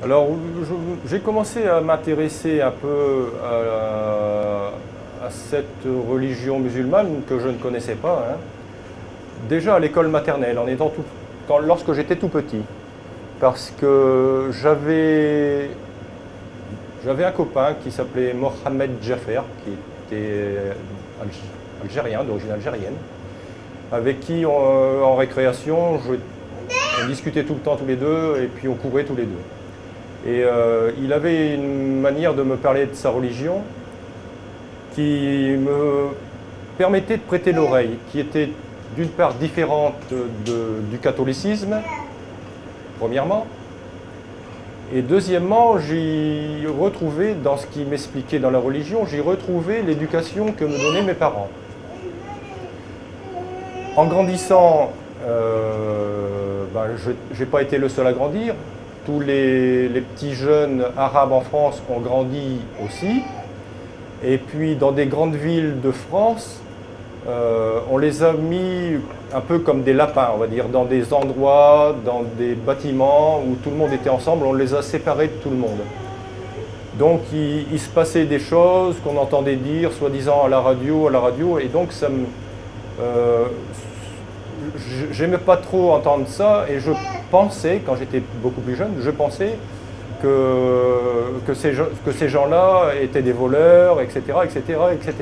Alors, j'ai commencé à m'intéresser un peu à cette religion musulmane que je ne connaissais pas, hein. Déjà à l'école maternelle, lorsque j'étais tout petit. Parce que j'avais un copain qui s'appelait Mohamed Jaffer, qui était algérien, d'origine algérienne, avec qui, en récréation, on discutait tout le temps tous les deux, et puis on courait tous les deux. Et il avait une manière de me parler de sa religion qui me permettait de prêter l'oreille, qui était d'une part différente du catholicisme, premièrement, et deuxièmement, j'y retrouvais, dans ce qu'il m'expliquait dans la religion, j'y retrouvais l'éducation que me donnaient mes parents. En grandissant, je n'ai pas été le seul à grandir. Tous les petits jeunes arabes en France ont grandi aussi. Et puis dans des grandes villes de France, on les a mis un peu comme des lapins, on va dire, dans des endroits, dans des bâtiments où tout le monde était ensemble, on les a séparés de tout le monde. Donc il se passait des choses qu'on entendait dire, soi-disant à la radio, et donc j'aimais pas trop entendre ça, et je pensais, quand j'étais beaucoup plus jeune, je pensais que ces gens-là étaient des voleurs, etc., etc., etc.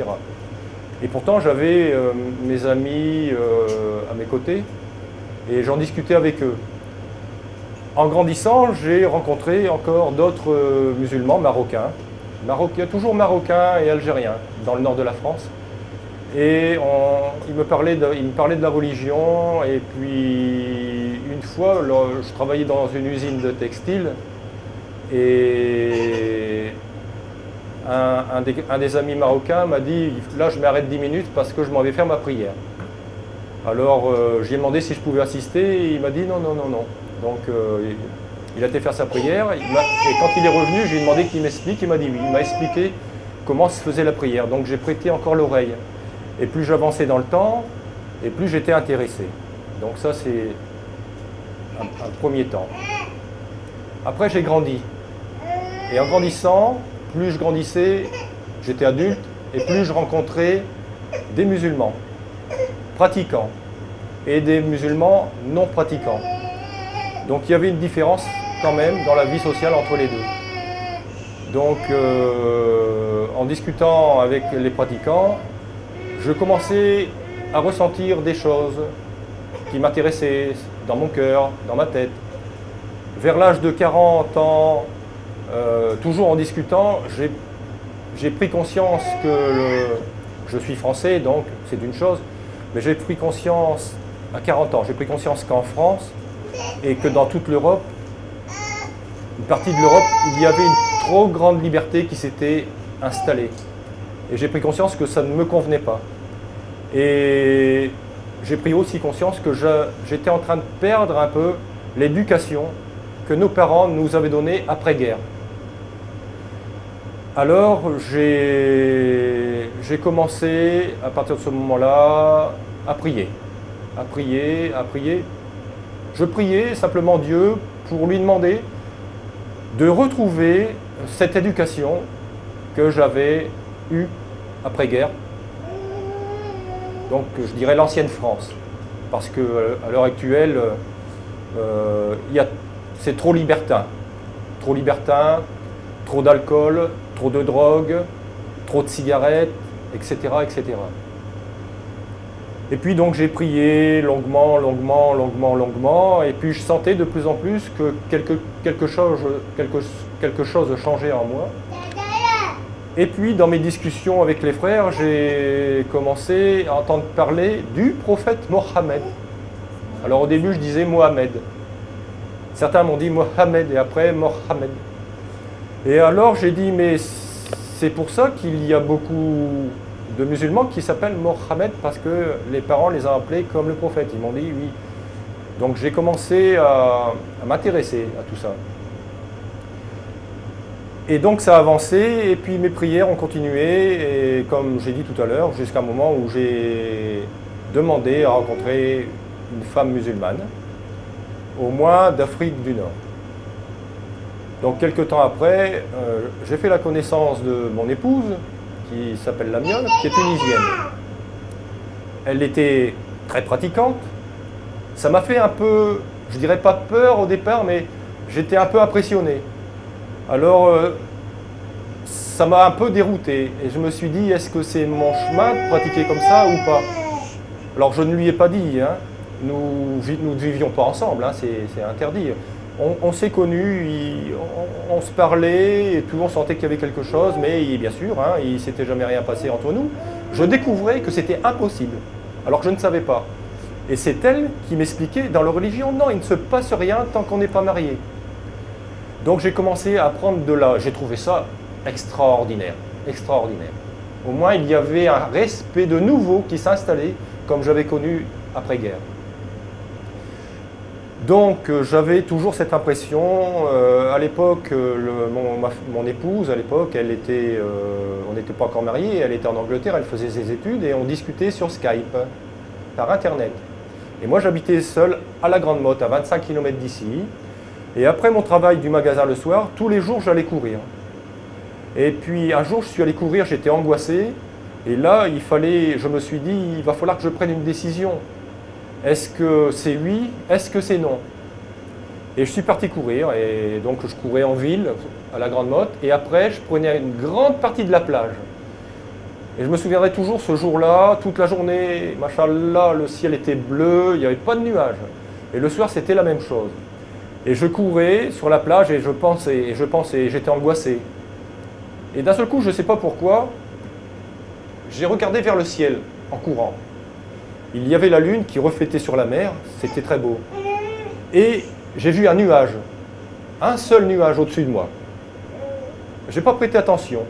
Et pourtant, j'avais mes amis à mes côtés et j'en discutais avec eux. En grandissant, j'ai rencontré encore d'autres musulmans marocains, toujours marocains et algériens, dans le nord de la France. Et ils me parlaient de la religion. Et puis, une fois, je travaillais dans une usine de textile et un des amis marocains m'a dit « Là, je m'arrête 10 minutes parce que je m'en vais faire ma prière. » Alors, j'ai demandé si je pouvais assister et il m'a dit « Non, non, non, non. » Donc, il a été faire sa prière et quand il est revenu, je lui ai demandé qu'il m'explique. Il m'a dit oui. Il m'a expliqué comment se faisait la prière. Donc, j'ai prêté encore l'oreille. Et plus j'avançais dans le temps, et plus j'étais intéressé. Donc ça, c'est un premier temps. Après, j'ai grandi. Et en grandissant, plus je grandissais, j'étais adulte, et plus je rencontrais des musulmans pratiquants et des musulmans non pratiquants. Donc il y avait une différence quand même dans la vie sociale entre les deux. Donc en discutant avec les pratiquants, je commençais à ressentir des choses qui m'intéressaient dans mon cœur, dans ma tête. Vers l'âge de 40 ans, toujours en discutant, j'ai pris conscience que je suis français, donc c'est une chose, mais j'ai pris conscience à 40 ans, j'ai pris conscience qu'en France et que dans toute l'Europe, une partie de l'Europe, il y avait une trop grande liberté qui s'était installée. Et j'ai pris conscience que ça ne me convenait pas. Et j'ai pris aussi conscience que j'étais en train de perdre un peu l'éducation que nos parents nous avaient donnée après-guerre. Alors j'ai commencé à partir de ce moment-là à prier, à prier, à prier. Je priais simplement Dieu pour lui demander de retrouver cette éducation que j'avais eue après-guerre. Donc je dirais l'ancienne France, parce qu'à l'heure actuelle, c'est trop libertin, trop d'alcool, trop de drogue, trop de cigarettes, etc., etc. Et puis donc j'ai prié longuement, longuement, longuement, longuement, et puis je sentais de plus en plus que quelque chose changeait en moi. Et puis dans mes discussions avec les frères, j'ai commencé à entendre parler du prophète Mohammed. Alors au début je disais Mohamed. Certains m'ont dit Mohammed et après Mohammed. Et alors j'ai dit mais c'est pour ça qu'il y a beaucoup de musulmans qui s'appellent Mohammed parce que les parents les ont appelés comme le prophète. Ils m'ont dit oui. Donc j'ai commencé à m'intéresser à tout ça. Et donc ça a avancé et puis mes prières ont continué et comme j'ai dit tout à l'heure, jusqu'à un moment où j'ai demandé à rencontrer une femme musulmane, au moins d'Afrique du Nord. Donc quelques temps après, j'ai fait la connaissance de mon épouse, qui s'appelle Lamia, qui est tunisienne. Elle était très pratiquante. Ça m'a fait un peu, je dirais pas peur au départ, mais j'étais un peu impressionné. Alors, ça m'a un peu dérouté. Et je me suis dit, est-ce que c'est mon chemin de pratiquer comme ça ou pas? Alors, je ne lui ai pas dit. Hein. Nous ne vivions pas ensemble, hein, c'est interdit. On s'est connus, on se parlait, et tout le monde sentait qu'il y avait quelque chose, mais bien sûr, hein, il ne s'était jamais rien passé entre nous. Je découvrais que c'était impossible, alors que je ne savais pas. Et c'est elle qui m'expliquait, dans leur religion, non, il ne se passe rien tant qu'on n'est pas marié. Donc j'ai commencé à apprendre de là. J'ai trouvé ça extraordinaire, extraordinaire. Au moins, il y avait un respect de nouveau qui s'installait, comme j'avais connu après-guerre. Donc j'avais toujours cette impression, à l'époque, mon épouse, à l'époque, on n'était pas encore mariés, elle était en Angleterre, elle faisait ses études et on discutait sur Skype, par Internet. Et moi j'habitais seul à la Grande Motte, à 25 km d'ici, et après mon travail du magasin le soir, tous les jours j'allais courir. Et puis un jour je suis allé courir, j'étais angoissé, et là je me suis dit, il va falloir que je prenne une décision. Est-ce que c'est oui? Est-ce que c'est non? Et je suis parti courir, et donc je courais en ville, à la Grande Motte, et après je prenais une grande partie de la plage. Et je me souviendrai toujours ce jour-là, toute la journée, machallah, le ciel était bleu, il n'y avait pas de nuages. Et le soir c'était la même chose. Et je courais sur la plage et je pensais, j'étais angoissé. Et d'un seul coup, je ne sais pas pourquoi, j'ai regardé vers le ciel en courant. Il y avait la lune qui reflétait sur la mer, c'était très beau. Et j'ai vu un nuage, un seul nuage au-dessus de moi. Je n'ai pas prêté attention.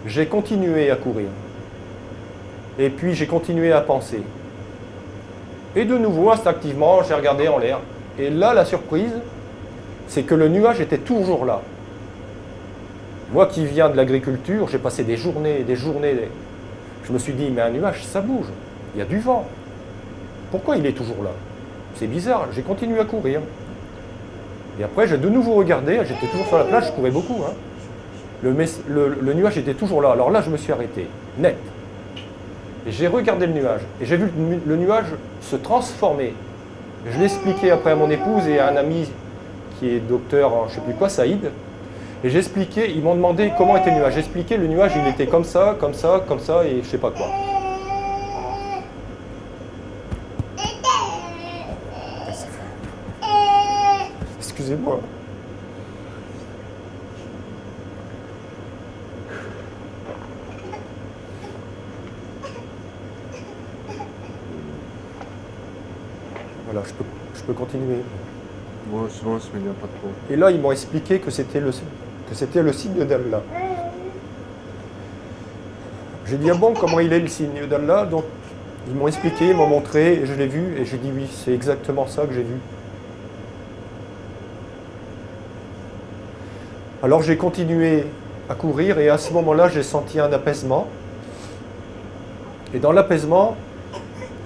J'ai continué à courir. Et puis j'ai continué à penser. Et de nouveau, instinctivement, j'ai regardé en l'air. Et là, la surprise, c'est que le nuage était toujours là. Moi qui viens de l'agriculture, j'ai passé des journées et des journées. Je me suis dit, mais un nuage, ça bouge. Il y a du vent. Pourquoi il est toujours là? C'est bizarre, j'ai continué à courir. Et après, j'ai de nouveau regardé, j'étais toujours sur la plage, je courais beaucoup. Hein. Le nuage était toujours là. Alors là, je me suis arrêté, net. Et j'ai regardé le nuage. Et j'ai vu le nuage se transformer. Je l'ai expliqué après à mon épouse et à un ami qui est docteur en je ne sais plus quoi, Saïd. Et j'ai expliqué, ils m'ont demandé comment était le nuage. J'ai expliqué, le nuage, il était comme ça, comme ça, comme ça, et je ne sais pas quoi. Excusez-moi. Voilà, je peux continuer. Moi, souvent, il n'y a pas trop. Et là, ils m'ont expliqué que c'était le signe d'Allah. J'ai dit, ah bon, comment il est le signe d'Allah? Donc, ils m'ont expliqué, ils m'ont montré, et je l'ai vu, et j'ai dit, oui, c'est exactement ça que j'ai vu. Alors, j'ai continué à courir, et à ce moment-là, j'ai senti un apaisement. Et dans l'apaisement,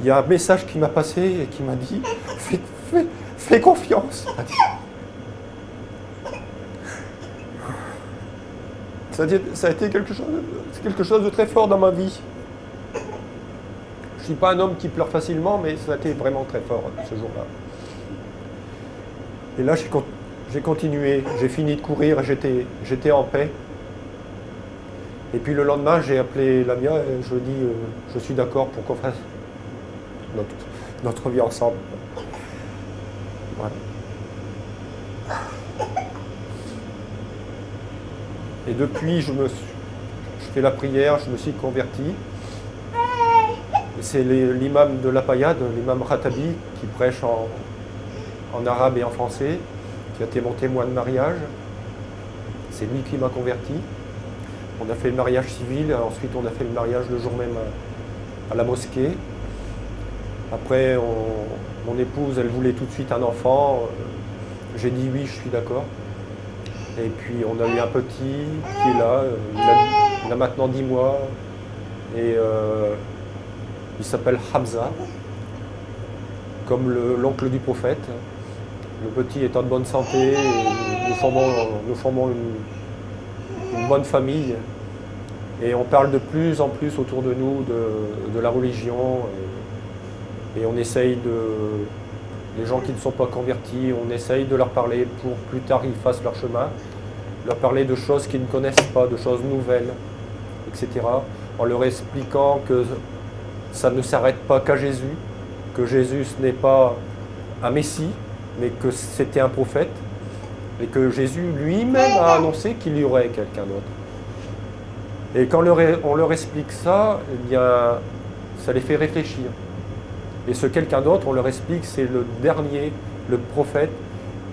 il y a un message qui m'a passé et qui m'a dit, fais confiance. Ça a été quelque chose de très fort dans ma vie. Je ne suis pas un homme qui pleure facilement, mais ça a été vraiment très fort ce jour-là. Et là, j'ai continué, j'ai fini de courir, j'étais en paix. Et puis le lendemain, j'ai appelé Lamia et je lui ai dit, je suis d'accord pour qu'on fasse notre vie ensemble. Voilà. Et depuis, je fais la prière, je me suis converti. C'est l'imam de l'Apayad, l'imam Ratabi, qui prêche en arabe et en français, qui a été mon témoin de mariage. C'est lui qui m'a converti. On a fait le mariage civil, ensuite on a fait le mariage le jour même à la mosquée. Après, mon épouse, elle voulait tout de suite un enfant. J'ai dit oui, je suis d'accord. Et puis on a eu un petit qui est là, il a maintenant 10 mois. Et il s'appelle Hamza, comme l'oncle du prophète. Le petit est en bonne santé, et nous formons une bonne famille et on parle de plus en plus autour de nous de la religion et on essaye les gens qui ne sont pas convertis, on essaye de leur parler pour plus tard ils fassent leur chemin, leur parler de choses qu'ils ne connaissent pas, de choses nouvelles, etc. En leur expliquant que ça ne s'arrête pas qu'à Jésus, que Jésus ce n'est pas un Messie, mais que c'était un prophète, et que Jésus lui-même a annoncé qu'il y aurait quelqu'un d'autre. Et quand on leur explique ça, eh bien, ça les fait réfléchir. Et ce quelqu'un d'autre, on leur explique, c'est le dernier, le prophète.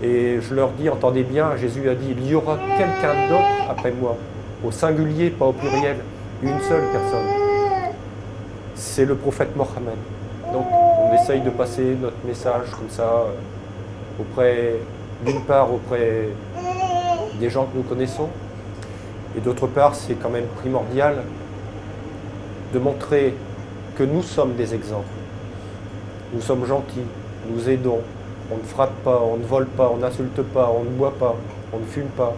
Et je leur dis, entendez bien, Jésus a dit, il y aura quelqu'un d'autre après moi, au singulier, pas au pluriel, une seule personne. C'est le prophète Mohammed. Donc on essaye de passer notre message comme ça, d'une part auprès des gens que nous connaissons, et d'autre part, c'est quand même primordial de montrer que nous sommes des exemples. Nous sommes gentils, nous aidons, on ne frappe pas, on ne vole pas, on n'insulte pas, on ne boit pas, on ne fume pas.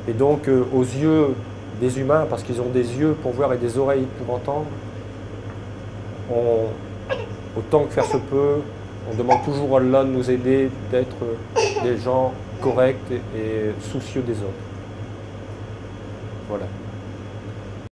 Et donc, aux yeux des humains, parce qu'ils ont des yeux pour voir et des oreilles pour entendre, autant que faire se peut, on demande toujours à Allah de nous aider, d'être des gens corrects et soucieux des autres. Voilà.